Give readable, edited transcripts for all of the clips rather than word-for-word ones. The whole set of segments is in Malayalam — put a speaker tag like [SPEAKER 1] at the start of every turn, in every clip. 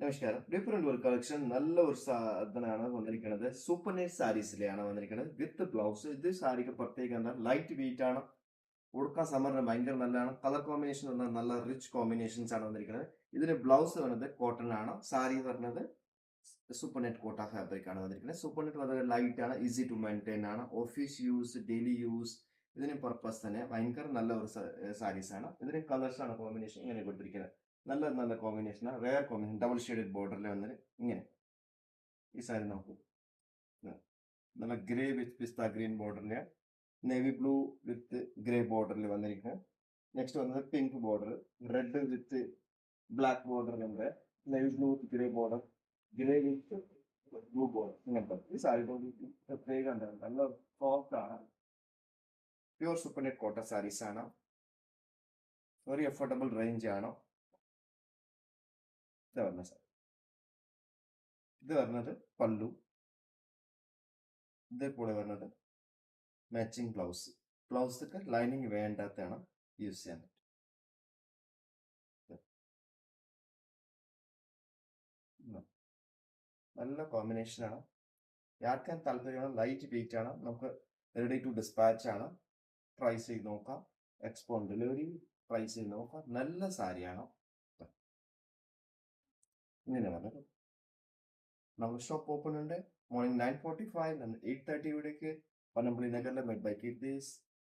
[SPEAKER 1] നമസ്കാരം. ഡിഫറെന്റ് ഒരു കളക്ഷൻ നല്ല ഒരു സാധനമാണ് വന്നിരിക്കുന്നത്. സൂപ്പർ നെറ്റ് സാരീസിലെയാണ് വന്നിരിക്കുന്നത് വിത്ത് ബ്ലൗസ്. ഇത് സാരിക്ക് പ്രത്യേകം എന്താ ലൈറ്റ് വെയിറ്റ് ആണ്. ഉടുക്കാൻ സമ്മറിന് ഭയങ്കര നല്ലതാണ്. കളർ കോമ്പിനേഷൻ വന്നാൽ നല്ല റിച്ച് കോമ്പിനേഷൻസ് ആണ് വന്നിരിക്കുന്നത്. ഇതിന് ബ്ലൗസ് വരുന്നത് കോട്ടൺ ആണ്. സാരി വരുന്നത് സൂപ്പർ നെറ്റ് കോട്ട ഫാബ്രിക് ആണ് വന്നിരിക്കുന്നത്. സൂപ്പർ നെറ്റ് വളരെ ലൈറ്റ് ആണ്, ഈസി ടു മെയിൻറ്റെയിൻ ആണ്. ഓഫീസ് യൂസ്, ഡെയിലി യൂസ് ഇതിന് പർപ്പസ് തന്നെ ഭയങ്കര നല്ല ഒരു സാരീസ് ആണ്. ഇതിന് കളേഴ്സ് ആണ് കോമ്പിനേഷൻ ഇങ്ങനെ കൊടുത്തിരിക്കുന്നത്. നല്ല നല്ല കോമ്പിനേഷനാണ്, റെയർ കോമ്പിനേഷൻ. ഡബിൾ ഷെയ്ഡഡ് ബോർഡറിൽ വന്നിട്ട് ഇങ്ങനെ ഈ സാരി നോക്കൂ. നല്ല ഗ്രേ വിത്ത് പിസ്ത ഗ്രീൻ ബോർഡറിൽ, നേവി ബ്ലൂ വിത്ത് ഗ്രേ ബോർഡറിൽ വന്നിരിക്കുന്നത്. നെക്സ്റ്റ് വന്നത് pink border, red with black ബോർഡറിലുണ്ട്, navy blue with grey border, grey with blue border. ഇങ്ങനത്തെ ഈ സാരി പ്രത്യേകം നല്ല സോഫ്റ്റ് ആണ്. Pure super net cotton sarees ആണ്. ഒരു അഫോർഡബിൾ റേഞ്ച് ആണ്. ഇത് പറഞ്ഞ സാരി, ഇത് പറഞ്ഞത് പല്ലു, ഇതേപോലെ വരുന്നത് മാച്ചിങ് ബ്ലൗസ്. ബ്ലൗസൊക്കെ ലൈനിങ് വേണ്ടാത്തതാണ് യൂസ് ചെയ്യാൻ പറ്റും. നല്ല കോമ്പിനേഷനാണ്. ആർക്കാൻ താല്പര്യമാണ്, ലൈറ്റ് വെയിറ്റ് ആണ്, നമുക്ക് റെഡി ടു ഡിസ്പാച്ച് ആണ്. ട്രൈ ചെയ്ത് നോക്കാം. എക്സ്പോൺ ഡെലിവറി ട്രൈ ചെയ്ത് നോക്കാം. നല്ല സാരിയാണ്. ഇങ്ങനെ പറഞ്ഞത് നമ്മുടെ ഷോപ്പ് ഓപ്പൺ ഉണ്ട്. മോർണിംഗ് 9:45 and 8:30 ഇവിടേക്ക് പനമ്പള്ളി നഗറിലെ മെഡ് ബൈ കീർത്തീസ്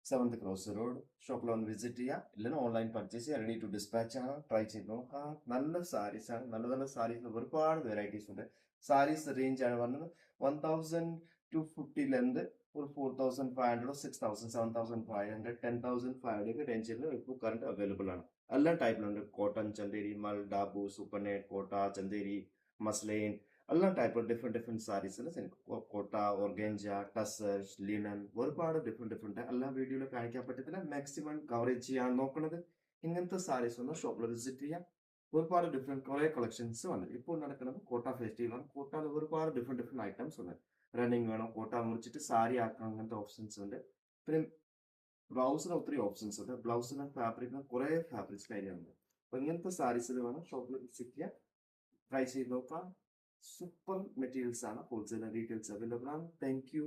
[SPEAKER 1] 7th ക്രോസ് റോഡ്. ഷോപ്പിൽ വന്ന് വിസിറ്റ് ചെയ്യാം. ഇല്ലെങ്കിൽ ഓൺലൈൻ പർച്ചേസ് ചെയ്യാം. റെഡി ടു ഡിസ്പാച്ച് ആണ്. ട്രൈ ചെയ്ത് നോക്കാം. നല്ല സാരീസ് ആണ്. നല്ല നല്ല സാരീസ് ഒരുപാട് വെറൈറ്റീസ് ഉണ്ട്. സാരീസ് റേഞ്ച് ആണ് പറഞ്ഞത് 1,250 ലെന്ത് ഒരു 4,500, 6,000, 7,500, 10,500 റേഞ്ചിൽ ഇപ്പോൾ കറണ്ട് അവൈലബിൾ ആണ്. എല്ലാ ടൈപ്പിലുണ്ട്. കോട്ടൺ, ചന്തേരി, മൽ, ഡാബു, സൂപ്പർ നെറ്റ്, കോട്ട, ചന്തേരി, മസ്ലൈൻ, എല്ലാ ടൈപ്പ് ഡിഫറെന്റ് സാരീസിൽ കോട്ട, ഓർഗൻജ, ടസർ, ലിനൻ, ഒരുപാട് ഡിഫറെന്റ് എല്ലാ വീഡിയോയിൽ കാണിക്കാൻ പറ്റത്തില്ല. മാക്സിമം കവറേജ് ചെയ്യാൻ നോക്കുന്നത്. ഇങ്ങനത്തെ സാരീസ് ഒന്ന് ഷോപ്പിൽ വിസിറ്റ് ചെയ്യാം. ഒരുപാട് ഡിഫറെന്റ് കുറെ കളക്ഷൻസ് വന്നു. ഇപ്പോൾ നടക്കുന്നത് കോട്ട ഫെസ്റ്റിവൽ ആണ്. കോട്ടയിൽ ഒരുപാട് ഡിഫറെന്റ് ഐറ്റംസ് ഉണ്ട്. റണ്ണിങ് വേണം, കോട്ട മുറിച്ചിട്ട് സാരി ആക്കണം, അങ്ങനത്തെ ഓപ്ഷൻസ് ഉണ്ട്. പിന്നെ ബ്ലൗസിന് ഒത്തിരി ഓപ്ഷൻസ് ഉണ്ട്. ബ്ലൗസിന് ഫാബ്രിക്കിന് കുറെ ഫാബ്രിക്സ് കാര്യമുണ്ട്. അപ്പൊ ഇങ്ങനത്തെ സാരീസിൽ വേണം ഷോപ്പിൽ വിസിറ്റ് ചെയ്യാൻ. ട്രൈ ചെയ്ത് നോക്കാം. സൂപ്പർ മെറ്റീരിയൽസ് ആണ്. ഹോൾസെയിൽ റീറ്റെയിൽസ് അവൈലബിൾ ആണ്. Thank you.